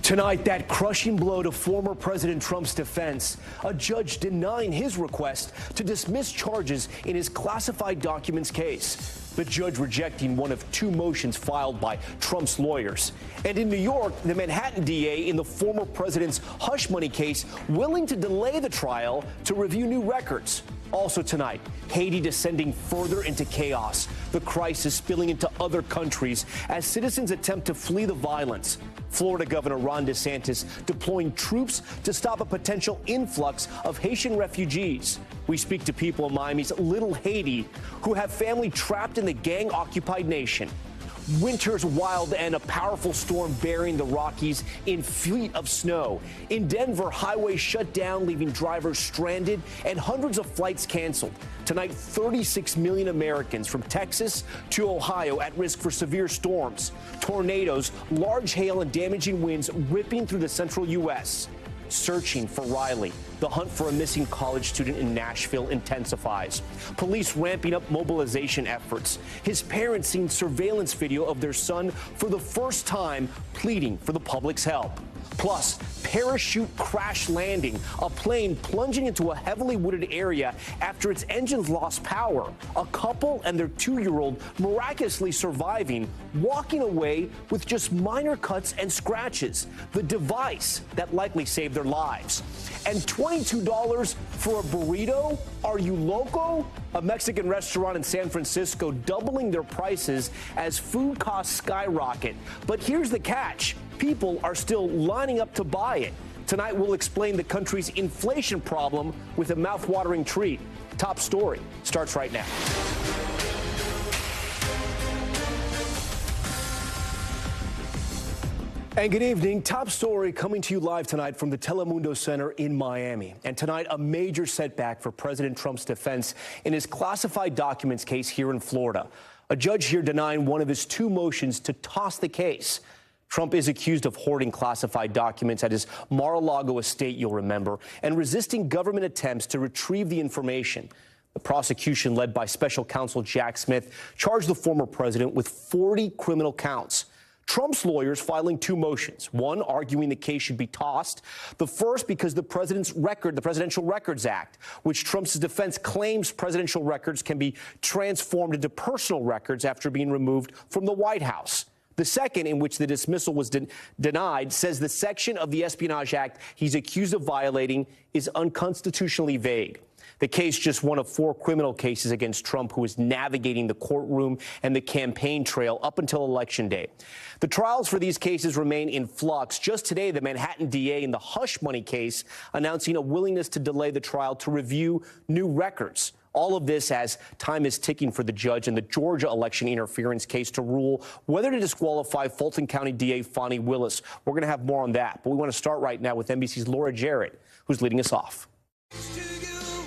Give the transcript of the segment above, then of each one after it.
Tonight, that crushing blow to former President Trump's defense. A judge denying his request to dismiss charges in his classified documents case. The judge rejecting one of two motions filed by Trump's lawyers. And in New York, the Manhattan DA in the former president's hush money case willing to delay the trial to review new records. Also tonight, Haiti descending further into chaos. The crisis spilling into other countries as citizens attempt to flee the violence. Florida Governor Ron DeSantis deploying troops to stop a potential influx of Haitian refugees. We speak to people in Miami's Little Haiti who have family trapped in the gang-occupied nation. Winter's wild end, a powerful storm burying the Rockies in feet of snow. In Denver, highways shut down, leaving drivers stranded and hundreds of flights canceled. Tonight, 36 million Americans from Texas to Ohio at risk for severe storms. Tornadoes, large hail, and damaging winds ripping through the central U.S. Searching for Riley. The hunt for a missing college student in Nashville intensifies. Police ramping up mobilization efforts. His parents seen surveillance video of their son for the first time, pleading for the public's help. Plus, parachute crash landing, a plane plunging into a heavily wooded area after its engines lost power. A couple and their 2-year-old miraculously surviving, walking away with just minor cuts and scratches. The device that likely saved their lives. And $22 for a burrito? Are you loco? A Mexican restaurant in San Francisco doubling their prices as food costs skyrocket. But here's the catch. People are still lining up to buy it. Tonight, we'll explain the country's inflation problem with a mouth-watering treat. Top story starts right now. And good evening. Top story coming to you live tonight from the Telemundo Center in Miami. And tonight, a major setback for President Trump's defense in his classified documents case here in Florida. A judge here denying one of his two motions to toss the case. Trump is accused of hoarding classified documents at his Mar-a-Lago estate, you'll remember, and resisting government attempts to retrieve the information. The prosecution, led by special counsel Jack Smith, charged the former president with 40 criminal counts. Trump's lawyers filing two motions, one arguing the case should be tossed. The first because the Presidential Records Act, which Trump's defense claims presidential records can be transformed into personal records after being removed from the White House. The second, in which the dismissal was denied, says the section of the Espionage Act he's accused of violating is unconstitutionally vague. The case, just one of 4 criminal cases against Trump, who is navigating the courtroom and the campaign trail up until Election Day. The trials for these cases remain in flux. Just today, the Manhattan DA in the hush money case announcing a willingness to delay the trial to review new records. All of this as time is ticking for the judge in the Georgia election interference case to rule whether to disqualify Fulton County DA Fani Willis. We're going to have more on that, but we want to start right now with NBC's Laura Jarrett, who's leading us off.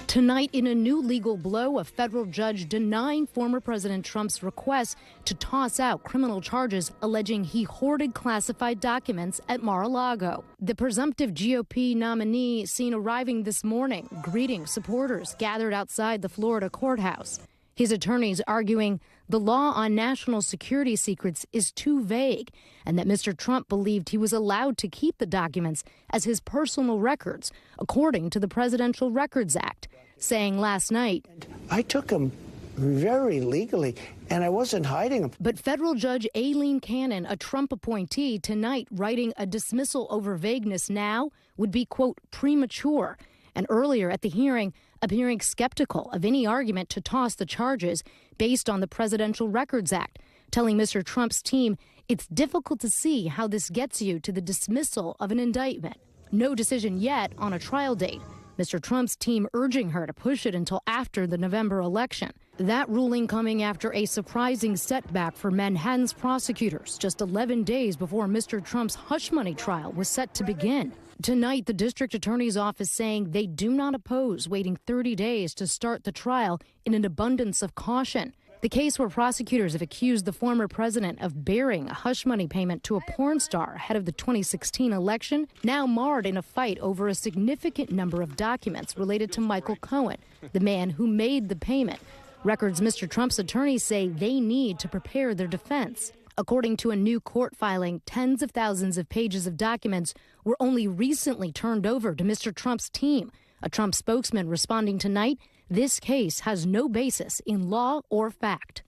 Tonight, in a new legal blow, a federal judge denying former President Trump's request to toss out criminal charges alleging he hoarded classified documents at Mar-a-Lago. The presumptive GOP nominee seen arriving this morning, greeting supporters gathered outside the Florida courthouse. His attorneys arguing the law on national security secrets is too vague and that Mr. Trump believed he was allowed to keep the documents as his personal records, according to the Presidential Records Act, saying last night, I took them very legally, and I wasn't hiding them. But federal judge Aileen Cannon, a Trump appointee, tonight writing a dismissal over vagueness now would be, quote, premature. And earlier at the hearing, appearing skeptical of any argument to toss the charges based on the Presidential Records Act, telling Mr. Trump's team it's difficult to see how this gets you to the dismissal of an indictment. No decision yet on a trial date. Mr. Trump's team urging her to push it until after the November election. That ruling coming after a surprising setback for Manhattan's prosecutors just 11 days before Mr. Trump's hush money trial was set to begin. Tonight, the district attorney's office saying they do not oppose waiting 30 days to start the trial in an abundance of caution. The case where prosecutors have accused the former president of bearing a hush money payment to a porn star ahead of the 2016 election, now marred in a fight over a significant number of documents related to Michael Cohen, the man who made the payment. Records Mr. Trump's attorneys say they need to prepare their defense. According to a new court filing, tens of thousands of pages of documents were only recently turned over to Mr. Trump's team. A Trump spokesman responding tonight, this case has no basis in law or fact.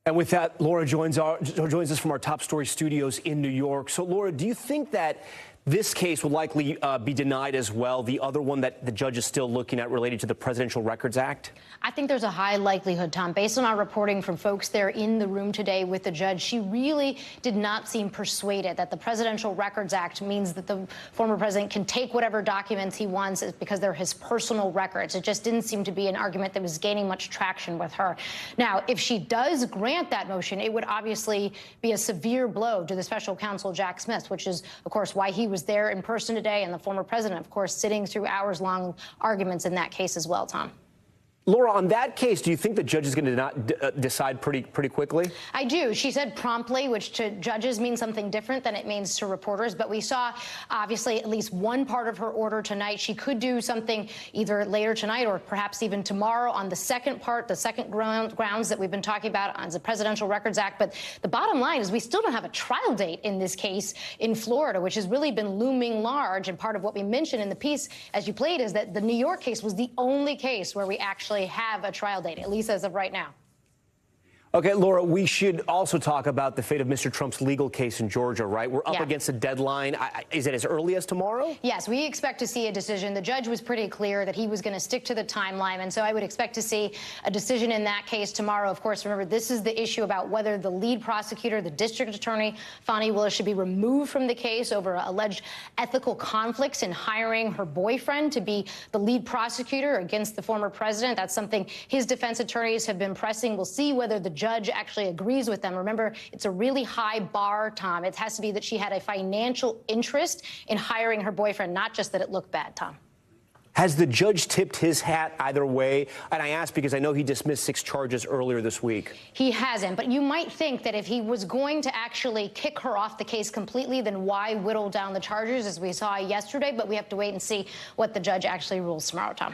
And with that, Laura joins us from our top story studios in New York. So, Laura, do you think that this case will likely be denied as well, the other one that the judge is still looking at related to the Presidential Records Act? I think there's a high likelihood, Tom. Based on our reporting from folks there in the room today with the judge, she really did not seem persuaded that the Presidential Records Act means that the former president can take whatever documents he wants because they're his personal records. It just didn't seem to be an argument that was gaining much traction with her. Now, if she does grant that motion, it would obviously be a severe blow to the special counsel, Jack Smith, which is, of course, why he was there in person today, and the former president, of course, sitting through hours-long arguments in that case as well, Tom. Laura, on that case, do you think the judge is going to decide pretty quickly? I do. She said promptly, which to judges means something different than it means to reporters. But we saw, obviously, at least one part of her order tonight. She could do something either later tonight or perhaps even tomorrow on the second part, the second grounds that we've been talking about on the Presidential Records Act. But the bottom line is we still don't have a trial date in this case in Florida, which has really been looming large. And part of what we mentioned in the piece, as you played, is that the New York case was the only case where we actually have a trial date, at least as of right now. Okay, Laura, we should also talk about the fate of Mr. Trump's legal case in Georgia, right? We're up against a deadline. Is it as early as tomorrow? Yes, we expect to see a decision. The judge was pretty clear that he was going to stick to the timeline, and so I would expect to see a decision in that case tomorrow. Of course, remember, this is the issue about whether the lead prosecutor, the district attorney, Fani Willis, should be removed from the case over alleged ethical conflicts in hiring her boyfriend to be the lead prosecutor against the former president. That's something his defense attorneys have been pressing. We'll see whether the judge actually agrees with them. Remember, it's a really high bar, Tom. It has to be that she had a financial interest in hiring her boyfriend, not just that it looked bad, Tom. Has the judge tipped his hat either way? And I ask because I know he dismissed 6 charges earlier this week. He hasn't, but you might think that if he was going to actually kick her off the case completely, then why whittle down the charges as we saw yesterday? But we have to wait and see what the judge actually rules tomorrow, Tom.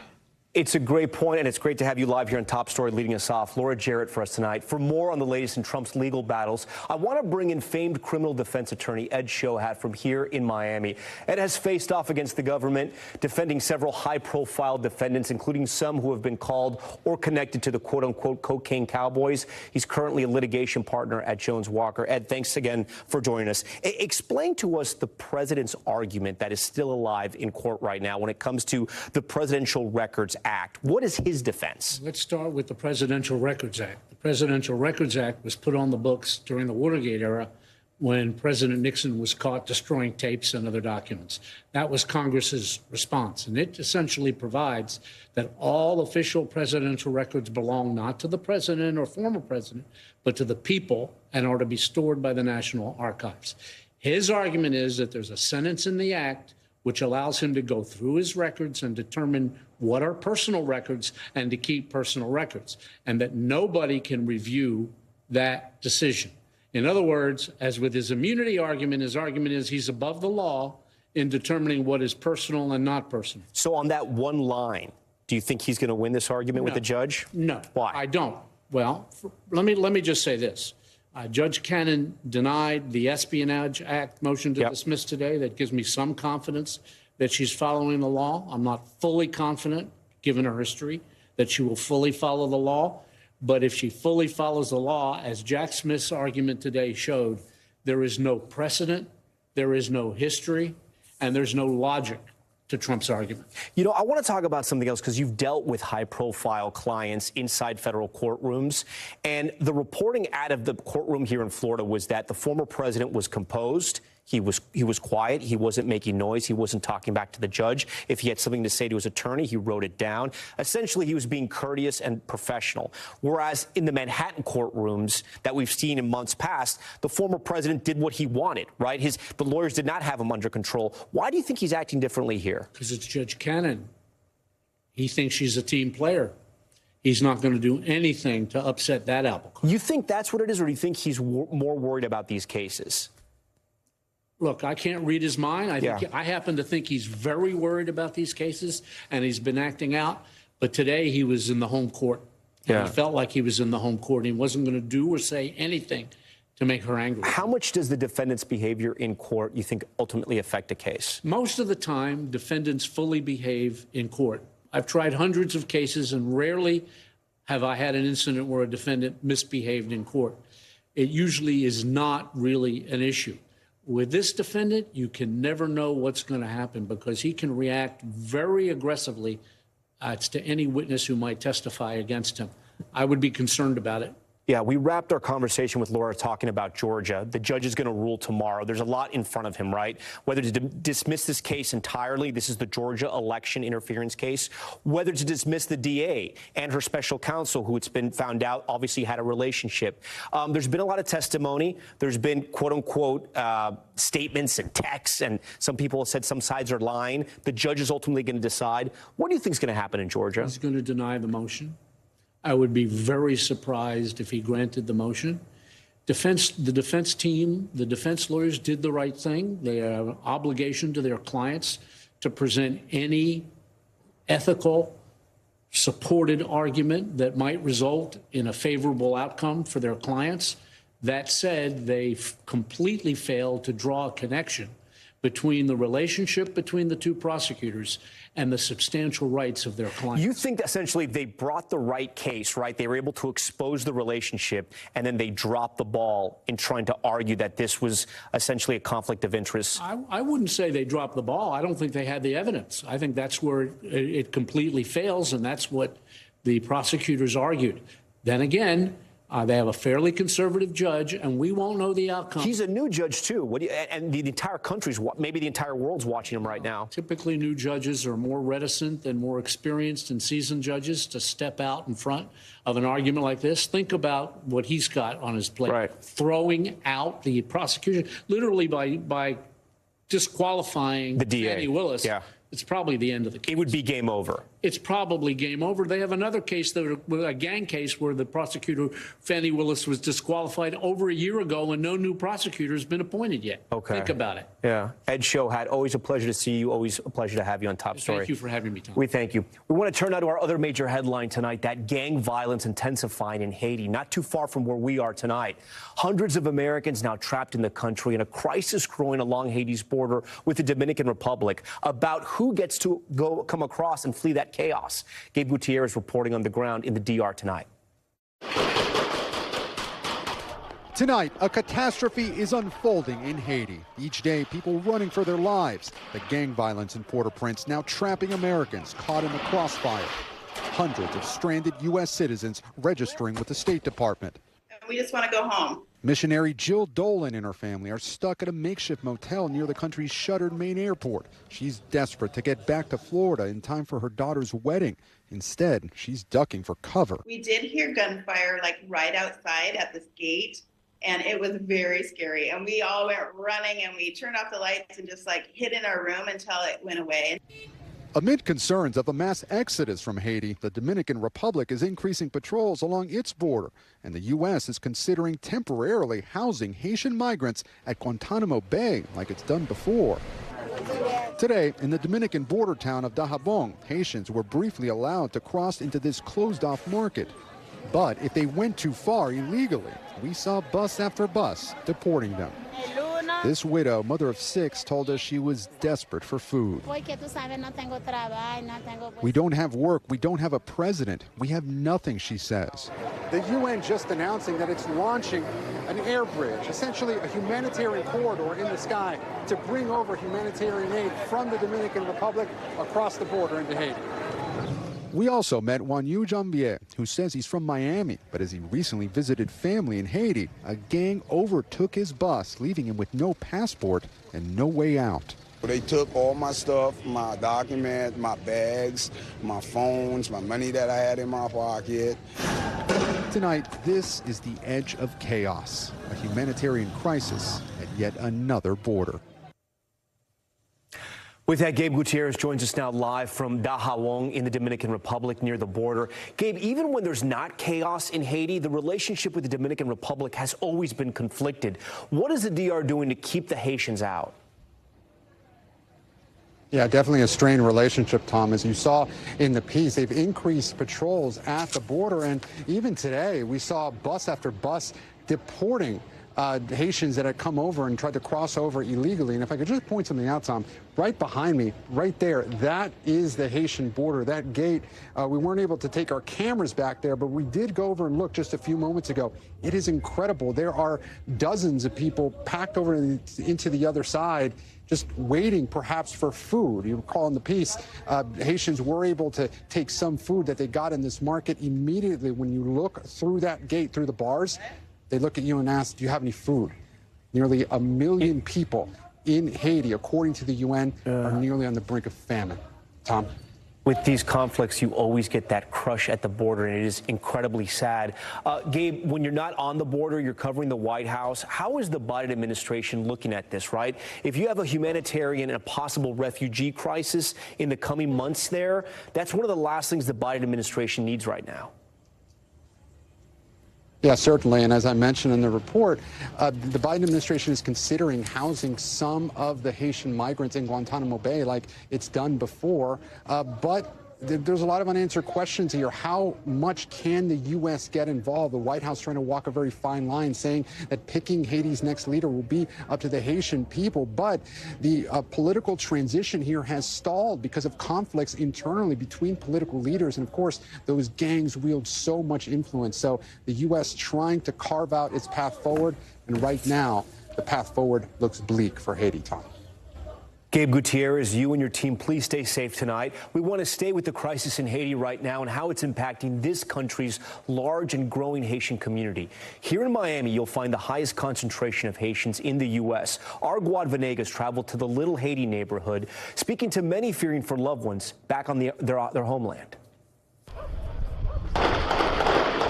It's a great point, and it's great to have you live here on Top Story leading us off. Laura Jarrett for us tonight. For more on the latest in Trump's legal battles, I want to bring in famed criminal defense attorney Ed Shohat from here in Miami. Ed has faced off against the government, defending several high-profile defendants, including some who have been called or connected to the quote-unquote cocaine cowboys. He's currently a litigation partner at Jones Walker. Ed, thanks again for joining us. Explain to us the president's argument that is still alive in court right now when it comes to the Presidential Records Act. What is his defense? Let's start with the Presidential Records Act. The Presidential Records Act was put on the books during the Watergate era when President Nixon was caught destroying tapes and other documents. That was Congress's response. And it essentially provides that all official presidential records belong not to the president or former president, but to the people and are to be stored by the National Archives. His argument is that there's a sentence in the act which allows him to go through his records and determine what are personal records and to keep personal records, and that nobody can review that decision. In other words, as with his immunity argument, his argument is he's above the law in determining what is personal and not personal. So on that one line, do you think he's going to win this argument with the judge? No. Why? I don't. Well, let me just say this. Judge Cannon denied the Espionage Act motion to dismiss today. That gives me some confidence that she's following the law. I'm not fully confident, given her history, that she will fully follow the law. But if she fully follows the law, as Jack Smith's argument today showed, there is no precedent, there is no history, and there's no logic to Trump's argument. You know, I want to talk about something else because you've dealt with high-profile clients inside federal courtrooms, and the reporting out of the courtroom here in Florida was that the former president was composed. He was quiet. He wasn't making noise. He wasn't talking back to the judge. If he had something to say to his attorney, he wrote it down. Essentially, he was being courteous and professional. Whereas in the Manhattan courtrooms that we've seen in months past, the former president did what he wanted, right? The lawyers did not have him under control. Why do you think he's acting differently here? Because it's Judge Cannon. He thinks she's a team player. He's not going to do anything to upset that apple cart. You think that's what it is, or do you think he's more worried about these cases? Look, I can't read his mind. I happen to think he's very worried about these cases, and he's been acting out. But today he was in the home court Yeah. He felt like he was in the home court. He wasn't going to do or say anything to make her angry. How much does the defendant's behavior in court, you think, ultimately affect a case? Most of the time, defendants fully behave in court. I've tried hundreds of cases, and rarely have I had an incident where a defendant misbehaved in court. It usually is not really an issue. With this defendant, you can never know what's going to happen because he can react very aggressively to any witness who might testify against him. I would be concerned about it. Yeah, we wrapped our conversation with Laura talking about Georgia. The judge is going to rule tomorrow. There's a lot in front of him, right? Whether to dismiss this case entirely, this is the Georgia election interference case, whether to dismiss the DA and her special counsel, who it's been found out obviously had a relationship. There's been a lot of testimony. There's been, quote unquote, statements and texts, and some people have said some sides are lying. The judge is ultimately going to decide. What do you think is going to happen in Georgia? He's going to deny the motion. I would be very surprised if he granted the motion. The defense team, the defense lawyers did the right thing. They have an obligation to their clients to present any ethical, supported argument that might result in a favorable outcome for their clients. That said, they completely failed to draw a connection between the relationship between the two prosecutors and the substantial rights of their clients. You think that essentially they brought the right case, right? They were able to expose the relationship, and then they dropped the ball in trying to argue that this was essentially a conflict of interest? I wouldn't say they dropped the ball. I don't think they had the evidence. I think that's where it completely fails, and that's what the prosecutors argued. Then again, they have a fairly conservative judge, and we won't know the outcome. He's a new judge, too. And the entire country's, maybe the entire world's watching him right now. Typically, new judges are more reticent than more experienced and seasoned judges to step out in front of an argument like this. Think about what he's got on his plate. Right. Throwing out the prosecution, literally by disqualifying the DA. Fannie Willis. Yeah. It's probably the end of the case. It would be game over. It's probably game over. They have another case, a gang case, where the prosecutor, Fannie Willis, was disqualified over a year ago, and no new prosecutor has been appointed yet. Okay. Think about it. Yeah. Ed Shohat, always a pleasure to see you. Always a pleasure to have you on Top Story. Thank you for having me, Tom. We thank you. We want to turn now to our other major headline tonight, that gang violence intensifying in Haiti, not too far from where we are tonight. Hundreds of Americans now trapped in the country, and a crisis growing along Haiti's border with the Dominican Republic about who gets to come across and flee that chaos. Gabe Gutierrez reporting on the ground in the DR tonight. Tonight, a catastrophe is unfolding in Haiti. Each day, people running for their lives. The gang violence in Port-au-Prince now trapping Americans caught in the crossfire. Hundreds of stranded U.S. citizens registering with the State Department. We just want to go home. Missionary Jill Dolan and her family are stuck at a makeshift motel near the country's shuttered main airport. She's desperate to get back to Florida in time for her daughter's wedding. Instead, she's ducking for cover. We did hear gunfire like right outside at this gate, and it was very scary. And we all went running, and we turned off the lights and just like hid in our room until it went away. Amid concerns of a mass exodus from Haiti, the Dominican Republic is increasing patrols along its border, and the U.S. is considering temporarily housing Haitian migrants at Guantanamo Bay like it's done before. Today, in the Dominican border town of Dajabon, Haitians were briefly allowed to cross into this closed-off market. But if they went too far illegally, we saw bus after bus deporting them. This widow, mother of 6, told us she was desperate for food. We don't have work. We don't have a president. We have nothing, she says. The UN just announcing that it's launching an air bridge, essentially a humanitarian corridor in the sky to bring over humanitarian aid from the Dominican Republic across the border into Haiti. We also met Wanyu Jambier, who says he's from Miami, but as he recently visited family in Haiti, a gang overtook his bus, leaving him with no passport and no way out. They took all my stuff, my documents, my bags, my phones, my money that I had in my pocket. Tonight, this is the edge of chaos, a humanitarian crisis at yet another border. With that, Gabe Gutierrez joins us now live from Dajabon in the Dominican Republic near the border. Gabe, even when there's not chaos in Haiti, the relationship with the Dominican Republic has always been conflicted. What is the DR doing to keep the Haitians out? Yeah, definitely a strained relationship, Tom. As you saw in the piece, they've increased patrols at the border. And even today, we saw bus after bus deporting Haitians that had come over and tried to cross over illegally. And if I could just point something out, Tom, right behind me, right there, that is the Haitian border, that gate. We weren't able to take our cameras back there, but we did go over and look just a few moments ago. It is incredible. There are dozens of people packed over into the other side, just waiting perhaps for food. You recall in the piece, Haitians were able to take some food that they got in this market immediately. When you look through that gate, through the bars, they look at you and ask, do you have any food? Nearly 1 million people in Haiti, according to the UN, are nearly on the brink of famine. Tom? With these conflicts, you always get that crush at the border, and it is incredibly sad. Gabe, when you're not on the border, you're covering the White House. How is the Biden administration looking at this, right? If you have a humanitarian and a possible refugee crisis in the coming months there, that's one of the last things the Biden administration needs right now. Yeah, certainly. And as I mentioned in the report, the Biden administration is considering housing some of the Haitian migrants in Guantanamo Bay like it's done before. But there's a lot of unanswered questions here. How much can the U.S. get involved? The White House trying to walk a very fine line, saying that picking Haiti's next leader will be up to the Haitian people. But the political transition here has stalled because of conflicts internally between political leaders. And, of course, those gangs wield so much influence. So the U.S. trying to carve out its path forward. And right now, the path forward looks bleak for Haiti, Tom. Gabe Gutierrez, you and your team, please stay safe tonight. We want to stay with the crisis in Haiti right now and how it's impacting this country's large and growing Haitian community. Here in Miami, you'll find the highest concentration of Haitians in the U.S. Our Guad Venegas traveled to the Little Haiti neighborhood, speaking to many fearing for loved ones back on their homeland.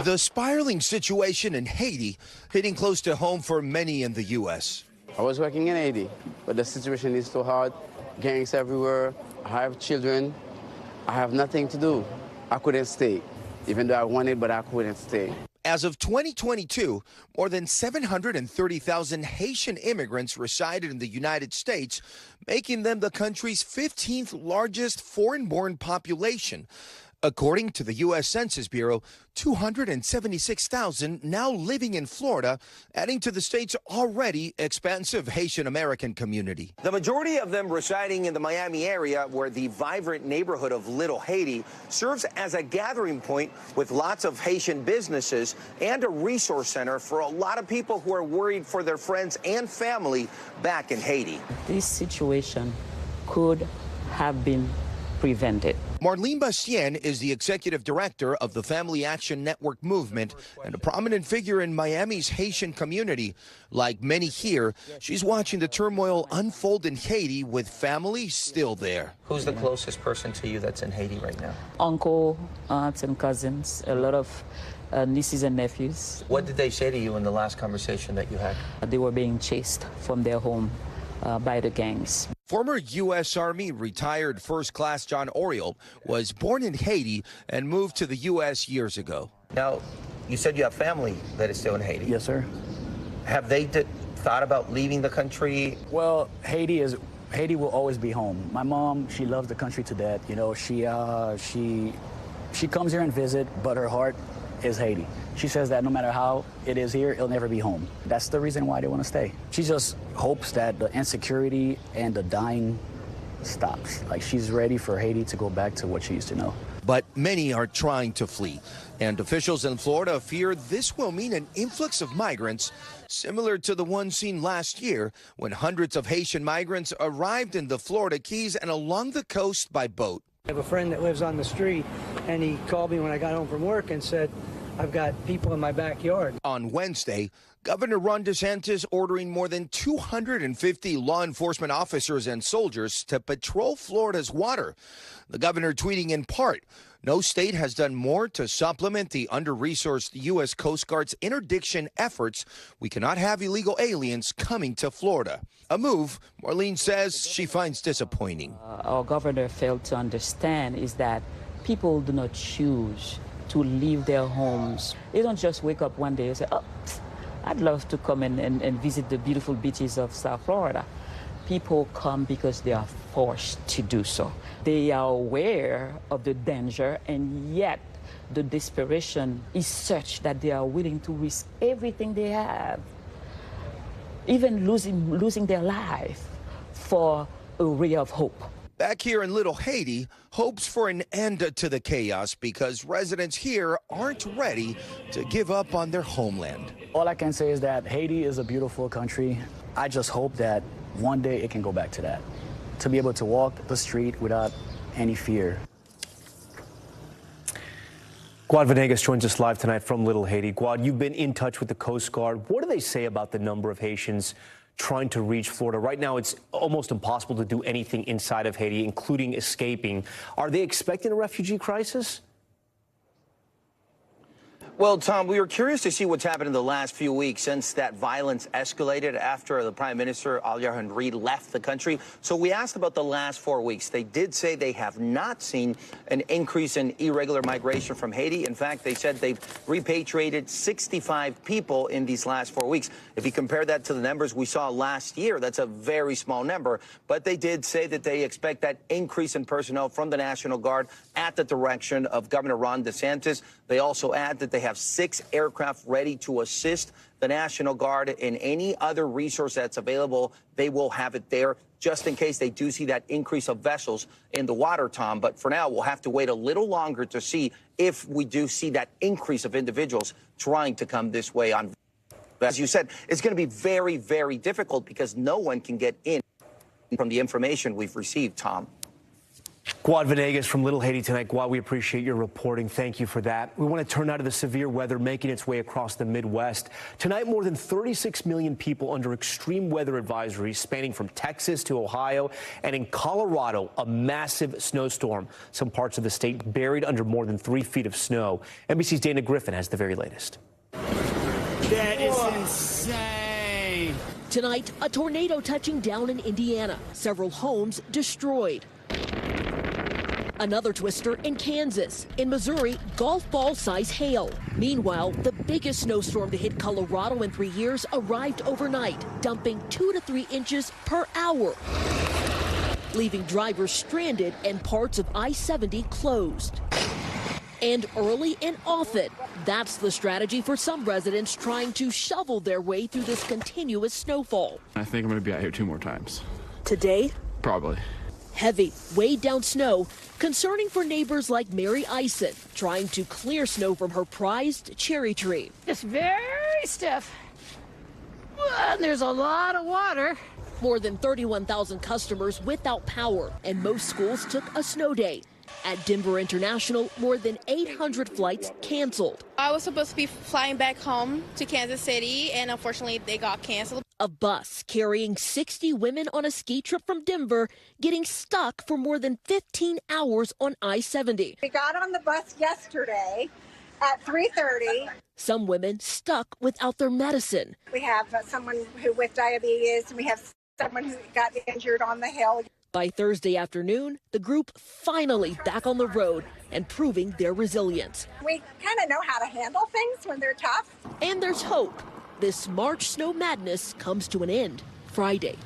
The spiraling situation in Haiti hitting close to home for many in the U.S. I was working in Haiti, but the situation is so hard. Gangs everywhere. I have children. I have nothing to do. I couldn't stay, even though I wanted, but I couldn't stay. As of 2022, more than 730,000 Haitian immigrants resided in the United States, making them the country's 15th largest foreign-born population. According to the U.S. Census Bureau, 276,000 now living in Florida, adding to the state's already expansive Haitian American community. The majority of them residing in the Miami area, where the vibrant neighborhood of Little Haiti serves as a gathering point with lots of Haitian businesses and a resource center for a lot of people who are worried for their friends and family back in Haiti. This situation could have been prevented. Marlene Bastien is the executive director of the Family Action Network movement and a prominent figure in Miami's Haitian community. Like many here, she's watching the turmoil unfold in Haiti with family still there. Who's the closest person to you that's in Haiti right now? Uncle, aunts, and cousins, a lot of nieces and nephews. What did they say to you in the last conversation that you had? They were being chased from their home by the gangs. Former U.S. Army retired First Class John Oriole was born in Haiti and moved to the U.S. years ago. Now, you said you have family that is still in Haiti. Yes, sir. Have they thought about leaving the country? Well, Haiti will always be home. My mom, she loves the country to death. You know, she comes here and visit, but her heart is Haiti. She says that no matter how it is here, it'll never be home. That's the reason why they want to stay. She just hopes that the insecurity and the dying stops. Like, she's ready for Haiti to go back to what she used to know. But many are trying to flee, and officials in Florida fear this will mean an influx of migrants similar to the one seen last year when hundreds of Haitian migrants arrived in the Florida Keys and along the coast by boat. I have a friend that lives on the street, and he called me when I got home from work and said, I've got people in my backyard. On Wednesday, Governor Ron DeSantis ordering more than 250 law enforcement officers and soldiers to patrol Florida's water. The governor tweeting in part, no state has done more to supplement the under-resourced U.S. Coast Guard's interdiction efforts. We cannot have illegal aliens coming to Florida. A move Marlene says she finds disappointing. Our governor failed to understand is that people do not choose to leave their homes. They don't just wake up one day and say, oh, I'd love to come and visit the beautiful beaches of South Florida. People come because they are forced to do so. They are aware of the danger, and yet the desperation is such that they are willing to risk everything they have, even losing their life for a ray of hope. Back here in Little Haiti, hopes for an end to the chaos because residents here aren't ready to give up on their homeland. All I can say is that Haiti is a beautiful country. I just hope that one day it can go back to that, to be able to walk the street without any fear. Guad Venegas joins us live tonight from Little Haiti. Guad, you've been in touch with the Coast Guard. What do they say about the number of Haitians trying to reach Florida? Right now, it's almost impossible to do anything inside of Haiti, including escaping. Are they expecting a refugee crisis? Well, Tom, we were curious to see what's happened in the last few weeks since that violence escalated after the Prime Minister, Ariel Henry, left the country. So we asked about the last 4 weeks. They did say they have not seen an increase in irregular migration from Haiti. In fact, they said they've repatriated 65 people in these last 4 weeks. If you compare that to the numbers we saw last year, that's a very small number. But they did say that they expect that increase in personnel from the National Guard at the direction of Governor Ron DeSantis. They also add that they have 6 aircraft ready to assist the National Guard in any other resource that's available. They will have it there just in case they do see that increase of vessels in the water, Tom. But for now, we'll have to wait a little longer to see if we do see that increase of individuals trying to come this way on. As you said, it's going to be very, very difficult because no one can get in from the information we've received, Tom. Guad Venegas from Little Haiti tonight. Guad, we appreciate your reporting. Thank you for that. We want to turn now to the severe weather making its way across the Midwest. Tonight, more than 36 million people under extreme weather advisories spanning from Texas to Ohio, and in Colorado, a massive snowstorm. Some parts of the state buried under more than 3 feet of snow. NBC's Dana Griffin has the very latest. That is insane. Tonight, a tornado touching down in Indiana. Several homes destroyed. Another twister in Kansas. In Missouri, golf ball size hail. Meanwhile, the biggest snowstorm to hit Colorado in 3 years arrived overnight, dumping 2 to 3 inches per hour, leaving drivers stranded and parts of I-70 closed. And early and often, that's the strategy for some residents trying to shovel their way through this continuous snowfall. I think I'm going to be out here 2 more times. Today? Probably. Heavy, weighed down snow, concerning for neighbors like Mary Ison, trying to clear snow from her prized cherry tree. It's very stiff. Well, there's a lot of water. More than 31,000 customers without power, and most schools took a snow day. At Denver International, more than 800 flights canceled. I was supposed to be flying back home to Kansas City, and unfortunately, they got canceled. A bus carrying 60 women on a ski trip from Denver getting stuck for more than 15 hours on I-70. We got on the bus yesterday at 3:30. Some women stuck without their medicine. We have someone who with diabetes, and we have someone who got injured on the hill. By Thursday afternoon, the group finally back on the road and proving their resilience. We kind of know how to handle things when they're tough. And there's hope. This March snow madness comes to an end Friday.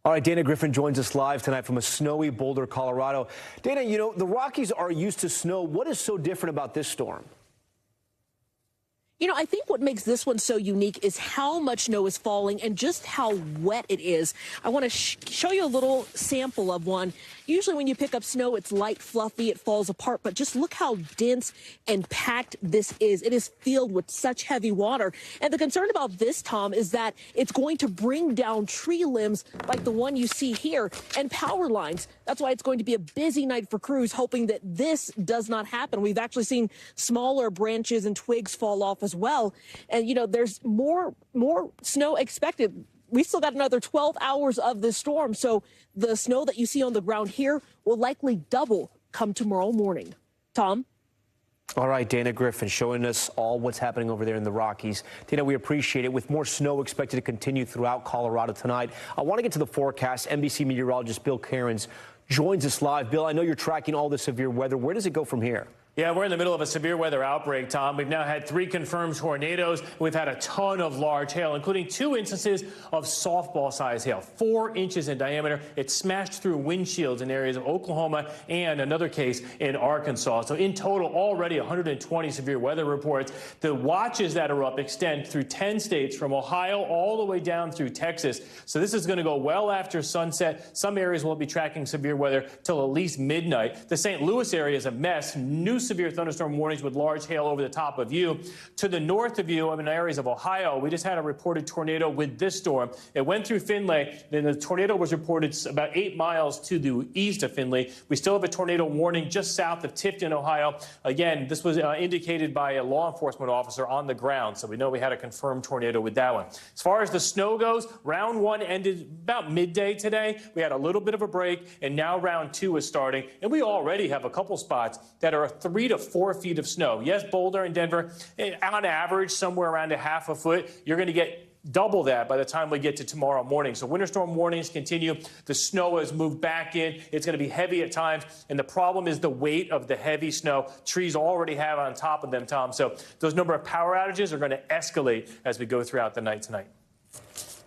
All right, Dana Griffin joins us live tonight from a snowy Boulder, Colorado. Dana, you know, the Rockies are used to snow. What is so different about this storm? You know, I think what makes this one so unique is how much snow is falling and just how wet it is. I want to show you a little sample of one. Usually when you pick up snow, it's light, fluffy, it falls apart, but just look how dense and packed this is. It is filled with such heavy water. And the concern about this, Tom, is that it's going to bring down tree limbs like the one you see here and power lines. That's why it's going to be a busy night for crews, hoping that this does not happen. We've actually seen smaller branches and twigs fall off as well. And, you know, there's more snow expected. We still got another 12 hours of this storm. So the snow that you see on the ground here will likely double come tomorrow morning. Tom? All right, Dana Griffin showing us all what's happening over there in the Rockies. Dana, we appreciate it. With more snow expected to continue throughout Colorado tonight, I want to get to the forecast. NBC meteorologist Bill Cairns joins us live. Bill, I know you're tracking all the severe weather. Where does it go from here? Yeah, we're in the middle of a severe weather outbreak, Tom. We've now had 3 confirmed tornadoes. We've had a ton of large hail, including 2 instances of softball-sized hail, 4 inches in diameter. It smashed through windshields in areas of Oklahoma and another case in Arkansas. So in total, already 120 severe weather reports. The watches that are up extend through 10 states from Ohio all the way down through Texas. So this is going to go well after sunset. Some areas will be tracking severe weather till at least midnight. The St. Louis area is a mess. New severe thunderstorm warnings with large hail over the top of you. To the north of you, in areas of Ohio, we just had a reported tornado with this storm. It went through Findlay, then the tornado was reported about 8 miles to the east of Findlay. We still have a tornado warning just south of Tifton, Ohio. Again, this was indicated by a law enforcement officer on the ground, so we know we had a confirmed tornado with that one. As far as the snow goes, round 1 ended about midday today. We had a little bit of a break, and now round 2 is starting, and we already have a couple spots that are 3 to 4 feet of snow. Yes, Boulder and Denver, on average, somewhere around a half a foot. You're going to get double that by the time we get to tomorrow morning. So winter storm warnings continue. The snow has moved back in. It's going to be heavy at times. And the problem is the weight of the heavy snow. Trees already have on top of them, Tom. So those number of power outages are going to escalate as we go throughout the night tonight.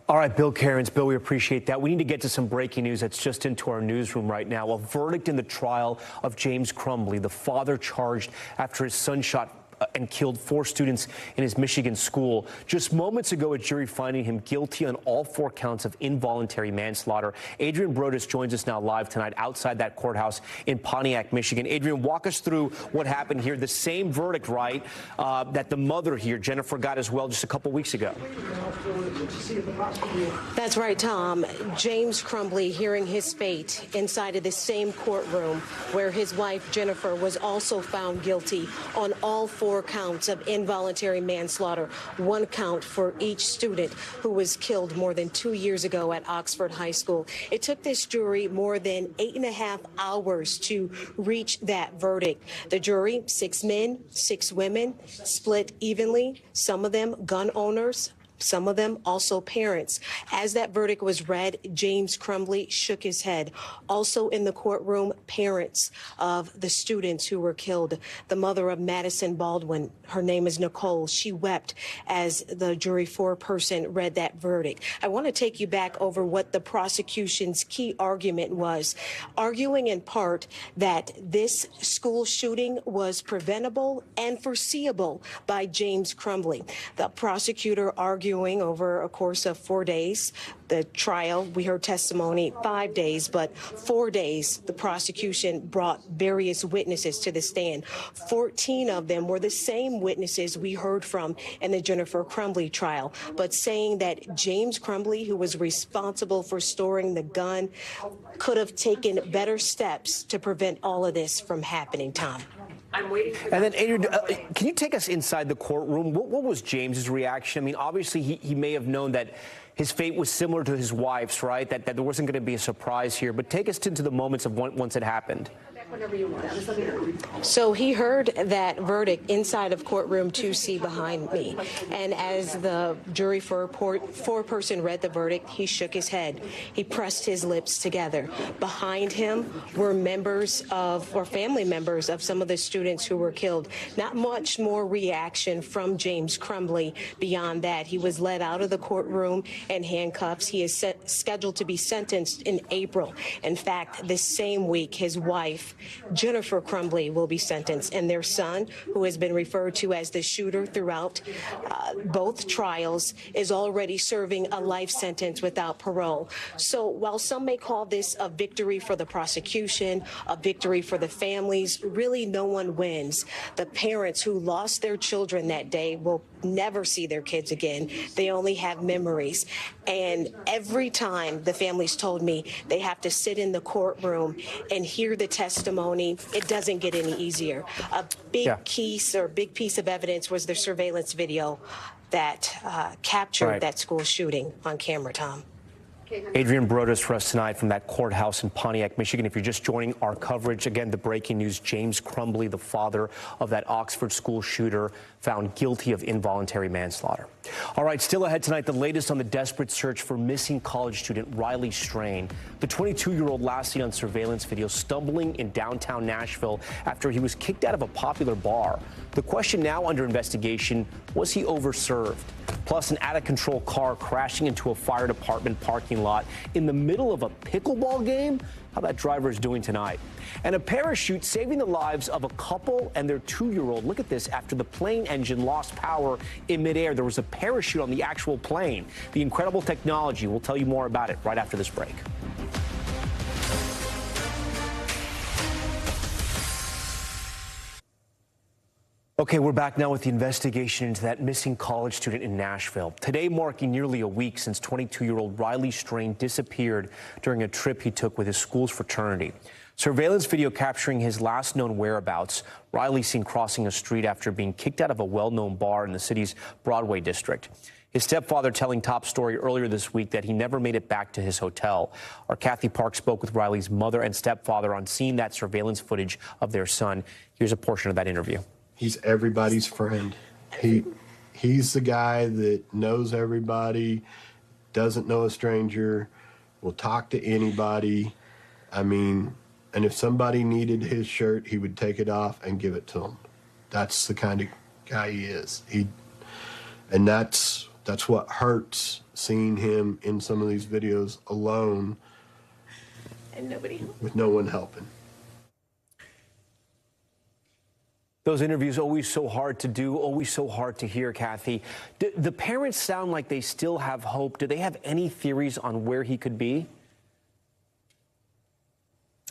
All right, Bill Cairns. Bill, we appreciate that. We need to get to some breaking news that's just into our newsroom right now. A verdict in the trial of James Crumbley, the father charged after his son shot and killed 4 students in his Michigan school. Just moments ago, a jury finding him guilty on all 4 counts of involuntary manslaughter. Adrian Brodus joins us now live tonight outside that courthouse in Pontiac, Michigan. Adrian, walk us through what happened here. The same verdict, right, that the mother here, Jennifer, got as well just a couple weeks ago. That's right, Tom. James Crumbley hearing his fate inside of the same courtroom where his wife, Jennifer, was also found guilty on all 4 counts of involuntary manslaughter, 1 count for each student who was killed more than 2 years ago at Oxford High School. It took this jury more than 8.5 hours to reach that verdict. The jury, 6 men, 6 women, split evenly, some of them gun owners, some of them also parents. As that verdict was read, James Crumbley shook his head. Also in the courtroom, parents of the students who were killed. The mother of Madison Baldwin, her name is Nicole. She wept as the jury foreperson read that verdict. I want to take you back over what the prosecution's key argument was, arguing in part that this school shooting was preventable and foreseeable by James Crumbley. The prosecutor argued over a course of 4 days. The trial, we heard testimony 5 days, but 4 days, the prosecution brought various witnesses to the stand. 14 of them were the same witnesses we heard from in the Jennifer Crumbley trial, but saying that James Crumbley, who was responsible for storing the gun, could have taken better steps to prevent all of this from happening, Tom. I'm waiting for and then, Adrian, can you take us inside the courtroom? What was James's reaction? I mean, obviously, he may have known that his fate was similar to his wife's, right? That there wasn't going to be a surprise here. But take us into the moments of once it happened. Whenever you want. So he heard that verdict inside of courtroom 2C behind me. And as the jury foreperson read the verdict, he shook his head. He pressed his lips together. Behind him were members of, or family members of some of the students who were killed. Not much more reaction from James Crumbley beyond that. He was led out of the courtroom in handcuffs. He is scheduled to be sentenced in April. In fact, this same week, his wife, Jennifer Crumbley, will be sentenced, and their son, who has been referred to as the shooter throughout both trials, is already serving a life sentence without parole. So while some may call this a victory for the prosecution, a victory for the families, really no one wins. The parents who lost their children that day will never see their kids again. They only have memories. And every time the families told me they have to sit in the courtroom and hear the testimony, it doesn't get any easier. A big piece of evidence was the surveillance video that captured that school shooting on camera, Tom. Adrian Brodas for us tonight from that courthouse in Pontiac, Michigan. If you're just joining our coverage, again, the breaking news: James Crumbley, the father of that Oxford school shooter, found guilty of involuntary manslaughter. All right, still ahead tonight, the latest on the desperate search for missing college student Riley Strain. The 22-year-old last seen on surveillance video stumbling in downtown Nashville after he was kicked out of a popular bar. The question now under investigation: was he overserved? Plus, an out-of-control car crashing into a fire department parking lot in the middle of a pickleball game? How that driver is doing tonight. And a parachute saving the lives of a couple and their 2-year-old. Look at this. After the plane engine lost power in midair, there was a parachute on the actual plane. The incredible technology. We'll tell you more about it right after this break. Okay, we're back now with the investigation into that missing college student in Nashville. Today marking nearly a week since 22-year-old Riley Strain disappeared during a trip he took with his school's fraternity. Surveillance video capturing his last known whereabouts: Riley seen crossing a street after being kicked out of a well-known bar in the city's Broadway district. His stepfather telling Top Story earlier this week that he never made it back to his hotel. Our Kathy Park spoke with Riley's mother and stepfather on seeing that surveillance footage of their son. Here's a portion of that interview. He's everybody's friend. He's the guy that knows everybody, doesn't know a stranger, will talk to anybody. I mean, and if somebody needed his shirt, he would take it off and give it to them. That's the kind of guy he is. And that's what hurts, seeing him in some of these videos alone, and nobody with no one helping. Those interviews always so hard to do, always so hard to hear, Kathy. The parents sound like they still have hope. Do they have any theories on where he could be?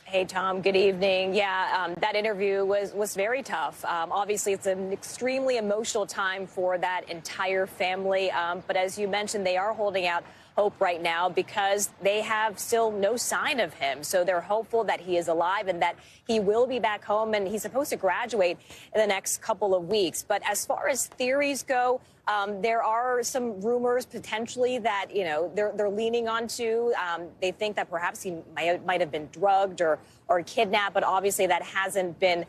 Hey, Tom, good evening. Yeah, that interview was very tough. Obviously, it's an extremely emotional time for that entire family. But as you mentioned, they are holding out hope right now because they have still no sign of him. So they're hopeful that he is alive and that he will be back home, and he's supposed to graduate in the next couple of weeks. But as far as theories go, there are some rumors potentially that, you know, they're leaning onto. They think that perhaps he might have been drugged or kidnapped, but obviously that hasn't been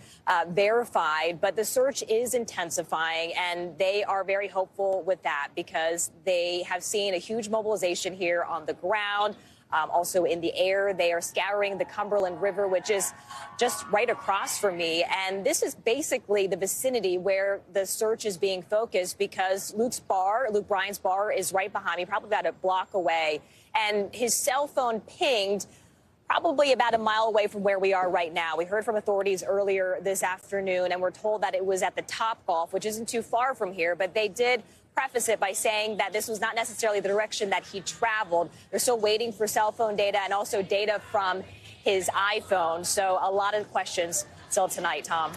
verified. But the search is intensifying, and they are very hopeful with that because they have seen a huge mobilization here on the ground. Also in the air, they are scouring the Cumberland River, which is just right across from me. And this is basically the vicinity where the search is being focused because Luke Bryan's bar is right behind me, probably about a block away. And his cell phone pinged probably about a mile away from where we are right now. We heard from authorities earlier this afternoon, and we're told that it was at the Topgolf, which isn't too far from here, but they did preface it by saying that this was not necessarily the direction that he traveled. They're still waiting for cell phone data and also data from his iPhone. So a lot of questions still tonight, Tom.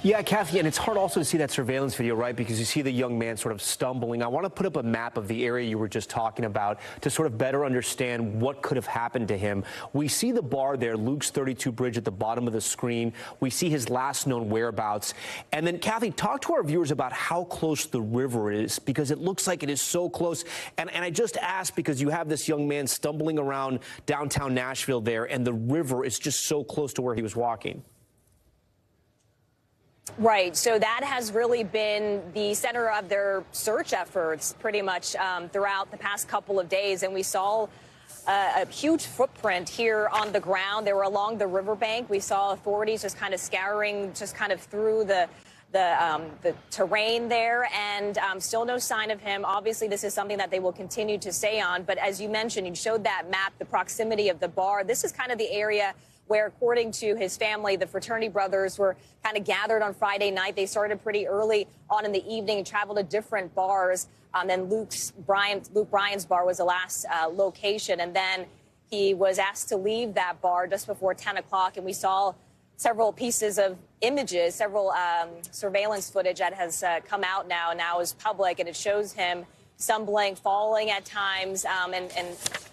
Yeah, Kathy, and it's hard also to see that surveillance video, right, because you see the young man sort of stumbling. I want to put up a map of the area you were just talking about to sort of better understand what could have happened to him. We see the bar there, Luke's 32 Bridge, at the bottom of the screen. We see his last known whereabouts. And then, Kathy, talk to our viewers about how close the river is, because it looks like it is so close. And I just asked because you have this young man stumbling around downtown Nashville there, and the river is just so close to where he was walking. Right. So that has really been the center of their search efforts pretty much throughout the past couple of days. And we saw a huge footprint here on the ground. They were along the riverbank. We saw authorities just kind of scouring just kind of through the terrain there, and still no sign of him. Obviously, this is something that they will continue to stay on. But as you mentioned, you showed that map, the proximity of the bar. This is kind of the area where, according to his family, the fraternity brothers were kind of gathered on Friday night. They started pretty early on in the evening and traveled to different bars. Then Luke Bryan's bar was the last location. And then he was asked to leave that bar just before 10 o'clock. And we saw several pieces of images, several surveillance footage that has come out now is public. And it shows him stumbling, falling at times, and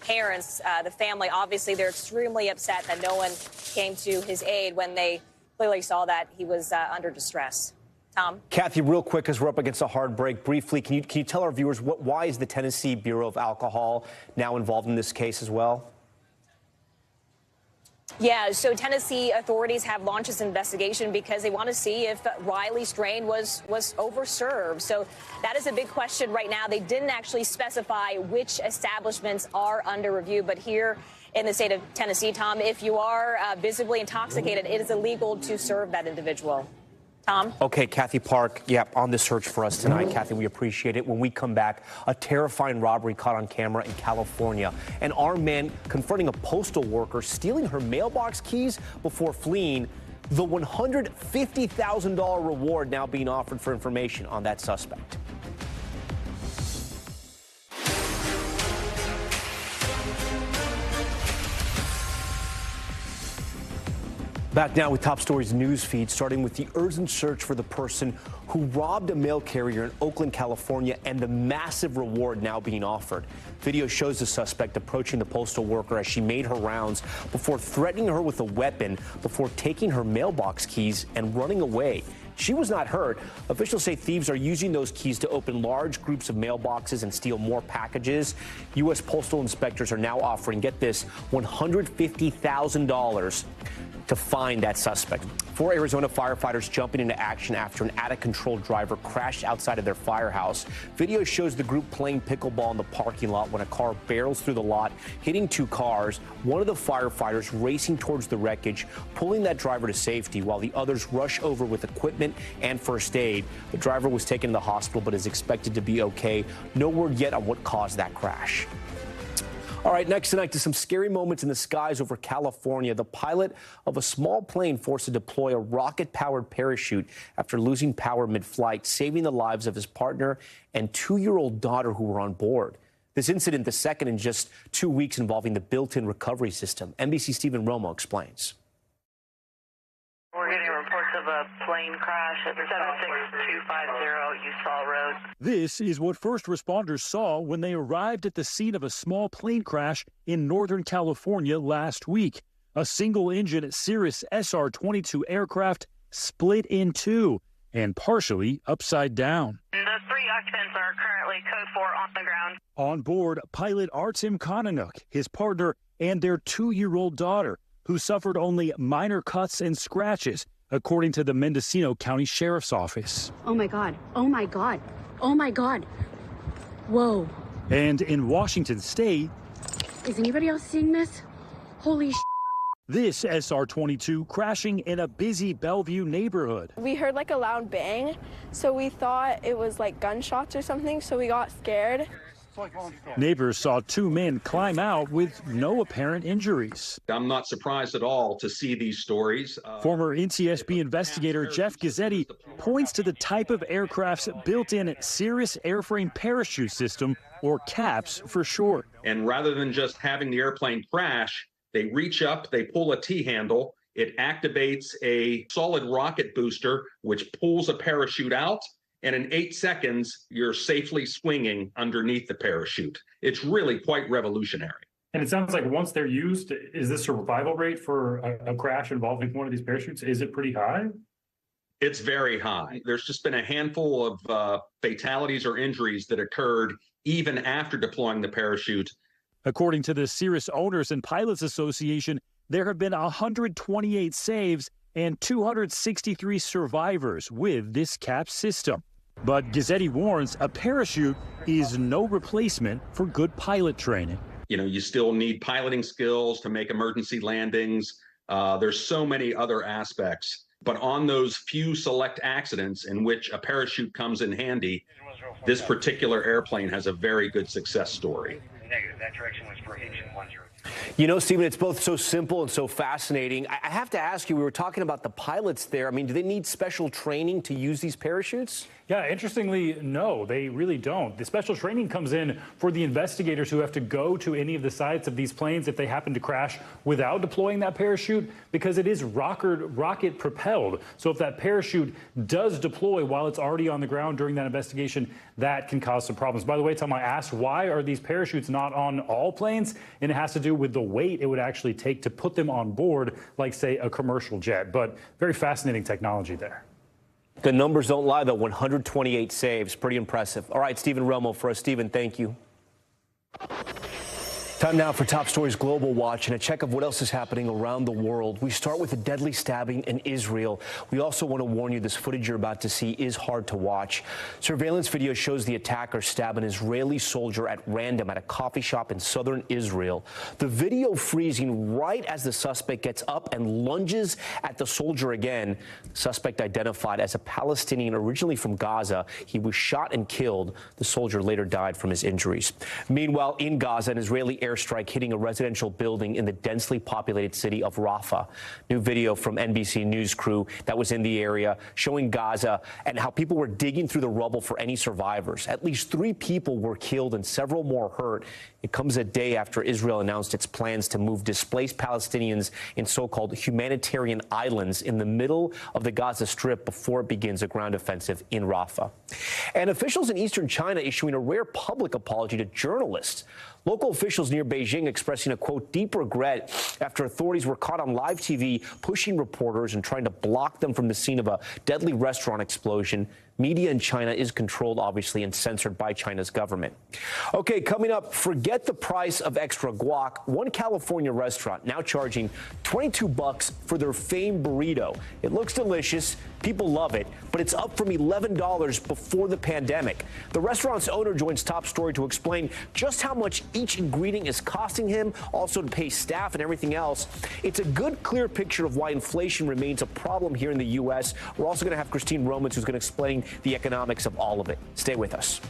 parents, the family, obviously they're extremely upset that no one came to his aid when they clearly saw that he was under distress. Tom? Kathy, real quick, as we're up against a hard break, briefly, can you tell our viewers why is the Tennessee Bureau of Alcohol now involved in this case as well? Yeah, so Tennessee authorities have launched this investigation because they want to see if Riley Strain was overserved. So that is a big question right now. They didn't actually specify which establishments are under review, but here in the state of Tennessee, Tom, if you are visibly intoxicated, it is illegal to serve that individual. Tom? Okay, Kathy Park, on the search for us tonight. Kathy, we appreciate it. When we come back, a terrifying robbery caught on camera in California. An armed man confronting a postal worker, stealing her mailbox keys before fleeing. The $150,000 reward now being offered for information on that suspect. Back now with Top Stories news feed, starting with the urgent search for the person who robbed a mail carrier in Oakland, California, and the massive reward now being offered. Video shows the suspect approaching the postal worker as she made her rounds before threatening her with a weapon before taking her mailbox keys and running away. She was not hurt. Officials say thieves are using those keys to open large groups of mailboxes and steal more packages. U.S. postal inspectors are now offering, get this, $150,000 to find that suspect. 4 Arizona firefighters jumping into action after an out-of-control driver crashed outside of their firehouse. Video shows the group playing pickleball in the parking lot when a car barrels through the lot, hitting 2 cars. One of the firefighters racing towards the wreckage, pulling that driver to safety while the others rush over with equipment and first aid. The driver was taken to the hospital but is expected to be okay. No word yet on what caused that crash. All right, next tonight to some scary moments in the skies over California. The pilot of a small plane forced to deploy a rocket-powered parachute after losing power mid-flight, saving the lives of his partner and 2-year-old daughter who were on board. This incident, the second in just 2 weeks, involving the built-in recovery system. NBC Stephen Romo explains. We're getting reports of a plane crash at 76250 Usall Road. This is what first responders saw when they arrived at the scene of a small plane crash in Northern California last week. A single-engine Cirrus SR-22 aircraft split in two and partially upside down. The 3 occupants are currently code 4 on the ground. On board, pilot Artem Kononuk, his partner, and their 2-year-old daughter, who suffered only minor cuts and scratches, according to the Mendocino County Sheriff's Office. Oh my God, oh my God, oh my God. Whoa. And in Washington State... Is anybody else seeing this? Holy sh**. This SR-22 crashing in a busy Bellevue neighborhood. We heard like a loud bang, so we thought it was like gunshots or something, so we got scared. Neighbors saw 2 men climb out with no apparent injuries. I'm not surprised at all to see these stories. Former NTSB investigator Jeff Gazzetti points to the type of aircraft's built-in Cirrus airframe parachute system, or CAPS for short. And rather than just having the airplane crash, they reach up, they pull a T-handle, it activates a solid rocket booster, which pulls a parachute out. And in 8 seconds, you're safely swinging underneath the parachute. It's really quite revolutionary. And it sounds like once they're used, is the survival rate for a crash involving one of these parachutes, is it pretty high? It's very high. There's just been a handful of fatalities or injuries that occurred even after deploying the parachute. According to the Cirrus Owners and Pilots Association, there have been 128 saves and 263 survivors with this CAPS system. But Gazzetti warns a parachute is no replacement for good pilot training. You know, you still need piloting skills to make emergency landings. There's so many other aspects. But on those few select accidents in which a parachute comes in handy, this particular airplane has a very good success story. Negative. That direction was for Haitian 10. You know, Stephen, it's both so simple and so fascinating. I have to ask you, we were talking about the pilots there. I mean, do they need special training to use these parachutes? Yeah, interestingly, no, they really don't. The special training comes in for the investigators who have to go to any of the sites of these planes if they happen to crash without deploying that parachute, because it is rocket propelled. So if that parachute does deploy while it's already on the ground during that investigation, that can cause some problems. By the way, Tom, I asked why are these parachutes not on all planes, and it has to do with the weight it would actually take to put them on board, like, say, a commercial jet. But very fascinating technology there. The numbers don't lie, though. 128 saves. Pretty impressive. All right, Stephen Romo for us. Stephen, thank you. Time now for Top Stories Global Watch and a check of what else is happening around the world. We start with a deadly stabbing in Israel. We also want to warn you this footage you're about to see is hard to watch. Surveillance video shows the attacker stab an Israeli soldier at random at a coffee shop in southern Israel. The video freezing right as the suspect gets up and lunges at the soldier again. The suspect identified as a Palestinian originally from Gaza. He was shot and killed. The soldier later died from his injuries. Meanwhile, in Gaza, an Israeli airstrike hitting a residential building in the densely populated city of Rafah. New video from NBC News crew that was in the area showing Gaza and how people were digging through the rubble for any survivors. At least 3 people were killed and several more hurt. It comes a day after Israel announced its plans to move displaced Palestinians in so-called humanitarian islands in the middle of the Gaza Strip before it begins a ground offensive in Rafah. And officials in eastern China issuing a rare public apology to journalists. Local officials near Beijing expressing a, quote, deep regret after authorities were caught on live TV pushing reporters and trying to block them from the scene of a deadly restaurant explosion. Media in China is controlled, obviously, and censored by China's government. Okay, coming up, forget the price of extra guac. One California restaurant now charging $22 for their famed burrito. It looks delicious. People love it, but it's up from $11 before the pandemic. The restaurant's owner joins Top Story to explain just how much each ingredient is costing him, also to pay staff and everything else. It's a good, clear picture of why inflation remains a problem here in the U.S. We're also going to have Christine Romans, who's going to explain the economics of all of it. Stay with us.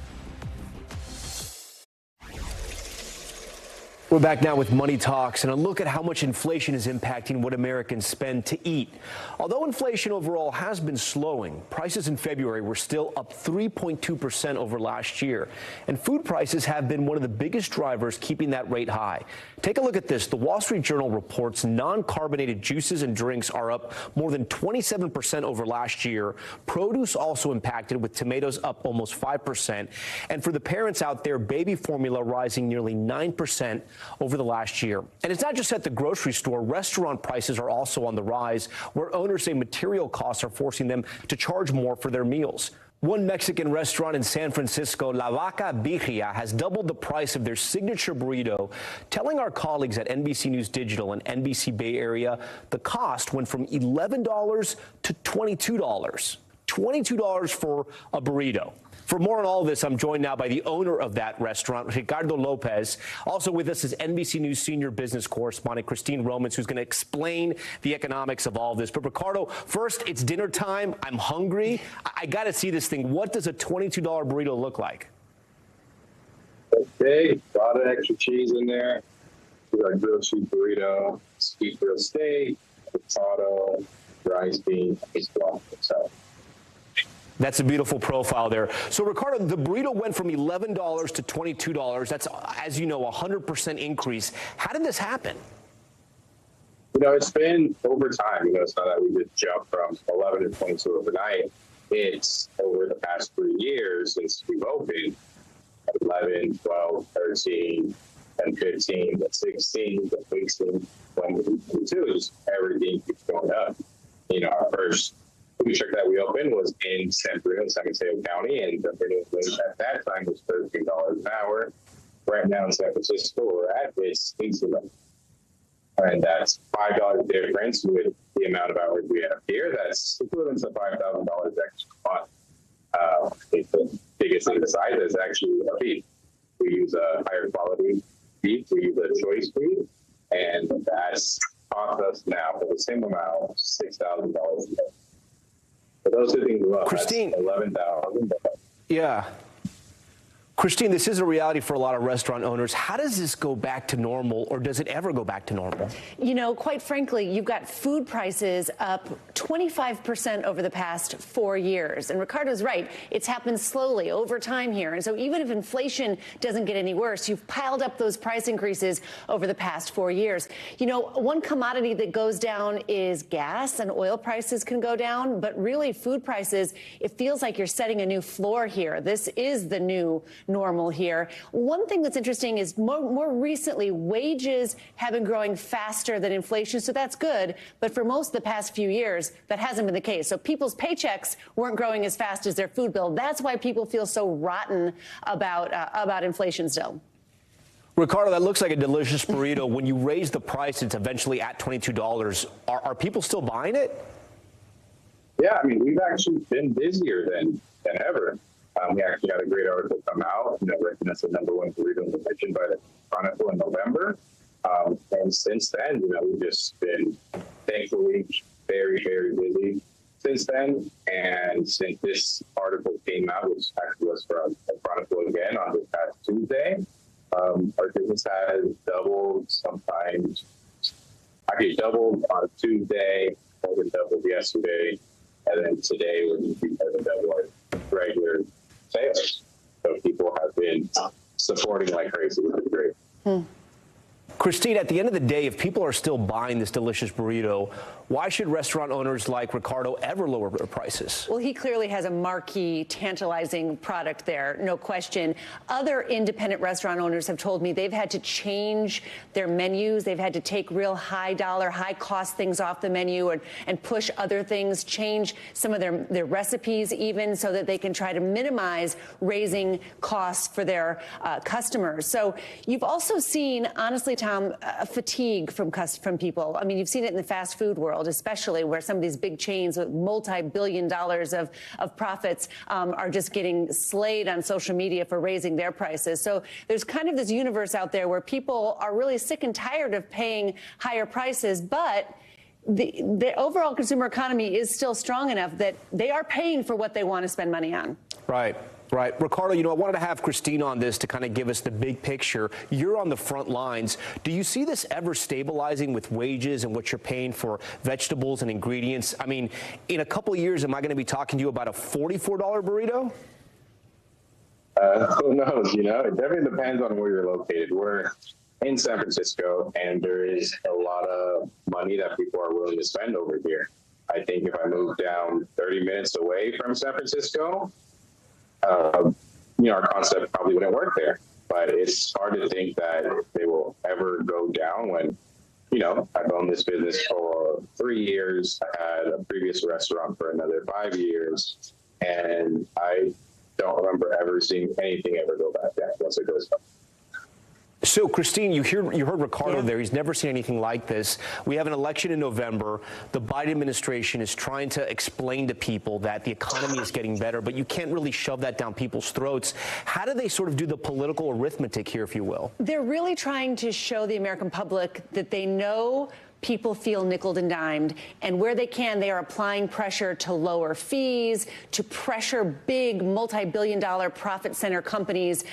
We're back now with Money Talks and a look at how much inflation is impacting what Americans spend to eat. Although inflation overall has been slowing, prices in February were still up 3.2% over last year. And food prices have been one of the biggest drivers keeping that rate high. Take a look at this. The Wall Street Journal reports non-carbonated juices and drinks are up more than 27% over last year. Produce also impacted, with tomatoes up almost 5%. And for the parents out there, baby formula rising nearly 9% over the last year. And it's not just at the grocery store. Restaurant prices are also on the rise, where owners say material costs are forcing them to charge more for their meals. One Mexican restaurant in San Francisco, La Vaca Birria, has doubled the price of their signature burrito, telling our colleagues at NBC News Digital and NBC Bay Area the cost went from $11 to $22. $22 for a burrito. For more on all this, I'm joined now by the owner of that restaurant, Ricardo Lopez. Also with us is NBC News senior business correspondent Christine Romans, who's going to explain the economics of all this. But Ricardo, first, it's dinner time. I'm hungry. I got to see this thing. What does a $22 burrito look like? Okay, a lot of extra cheese in there. We got grilled cheese burrito, sweet grilled steak, potato, rice beans, so. That's a beautiful profile there. So, Ricardo, the burrito went from $11 to $22. That's, as you know, a 100% increase. How did this happen? You know, it's been over time. You know, it's not that we just jumped from 11 to 22 overnight. It's over the past 3 years since we've opened, 11, 12, 13, and 15, and 16, and 16, 22, everything keeps going up. You know, our first food truck that we opened was in San Mateo County, and the minimum wage at that time was $13 an hour. Right now in San Francisco, we're at is $18. And that's $5 difference with the amount of hours we have here. That's equivalent to $5,000 extra a month. The biggest thing besides is actually a beef. We use a higher quality beef. We use a choice beef, and that's cost us now for the same amount, $6,000 a day. But those two things are up. Christine, $11,000. Yeah. Christine, this is a reality for a lot of restaurant owners. How does this go back to normal, or does it ever go back to normal? You know, quite frankly, you've got food prices up 25% over the past 4 years. And Ricardo's right. It's happened slowly over time here. And so even if inflation doesn't get any worse, you've piled up those price increases over the past 4 years. You know, one commodity that goes down is gas, and oil prices can go down. But really, food prices, it feels like you're setting a new floor here. This is the new normal here. One thing that's interesting is more recently, wages have been growing faster than inflation, so that's good. But for most of the past few years, that hasn't been the case. So people's paychecks weren't growing as fast as their food bill. That's why people feel so rotten about inflation still. Ricardo, that looks like a delicious burrito. When you raise the price, it's eventually at $22. Are people still buying it? Yeah, I mean, we've actually been busier than ever. We actually had a great article come out, ranking us the #1 burrito in the nation by the Chronicle in November. And since then, we've just been thankfully very, very busy since then. And since this article came out, which actually was from the Chronicle again on this past Tuesday, our business has doubled, sometimes actually doubled on Tuesday, more than doubled yesterday, and then today we're going to be more than double our regular sales. So people have been supporting like crazy, which is great. Christine, at the end of the day, if people are still buying this delicious burrito, why should restaurant owners like Ricardo ever lower their prices? Well, he clearly has a marquee, tantalizing product there, no question. Other independent restaurant owners have told me they've had to change their menus. They've had to take real high-dollar, high-cost things off the menu and push other things, change some of their recipes even, so that they can try to minimize raising costs for their customers. So you've also seen, honestly, Tom, fatigue from people. I mean, you've seen it in the fast food world, especially, where some of these big chains with multi-billion dollars of profits are just getting slayed on social media for raising their prices. So there's kind of this universe out there where people are really sick and tired of paying higher prices, but the overall consumer economy is still strong enough that they are paying for what they want to spend money on. Right. Right. Ricardo, I wanted to have Christine on this to kind of give us the big picture. You're on the front lines. Do you see this ever stabilizing with wages and what you're paying for vegetables and ingredients? I mean, in a couple of years, am I going to be talking to you about a $44 burrito? Who knows? It definitely depends on where you're located. We're in San Francisco, and there is a lot of money that people are willing to spend over here. I think if I moved down 30 minutes away from San Francisco, our concept probably wouldn't work there. But it's hard to think that they will ever go down when, I've owned this business for 3 years. I had a previous restaurant for another 5 years, and I don't remember ever seeing anything ever go back down once it goes up. So, Christine, you heard Ricardo there. He's never seen anything like this. We have an election in November. The Biden administration is trying to explain to people that the economy is getting better, but you can't really shove that down people's throats. How do they sort of do the political arithmetic here, if you will? They're really trying to show the American public that they know people feel nickeled and dimed, and where they can, they are applying pressure to lower fees, to pressure big multi-billion-dollar profit center companies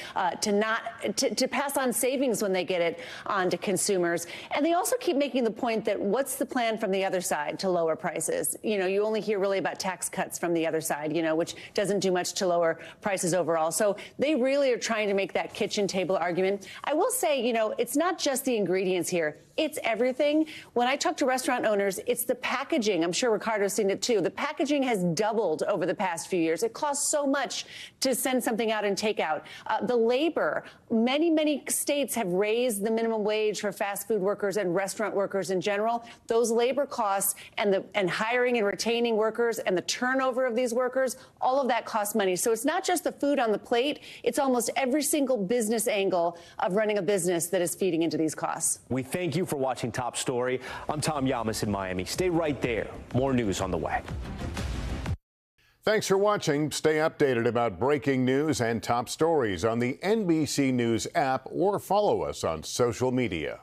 to pass on savings when they get it on to consumers. And they also keep making the point that what's the plan from the other side to lower prices? You only hear really about tax cuts from the other side, which doesn't do much to lower prices overall. So they really are trying to make that kitchen table argument. I will say, it's not just the ingredients here. It's everything. When I talk to restaurant owners, it's the packaging. I'm sure Ricardo's seen it too. The packaging has doubled over the past few years. It costs so much to send something out and take out. The labor, many states have raised the minimum wage for fast food workers and restaurant workers in general. Those labor costs and hiring and retaining workers and the turnover of these workers, all of that costs money. So it's not just the food on the plate. It's almost every single business angle of running a business that is feeding into these costs. We thank you for watching Top Story. I'm Tom Llamas in Miami. Stay right there. More news on the way. Thanks for watching. Stay updated about breaking news and top stories on the NBC News app or follow us on social media.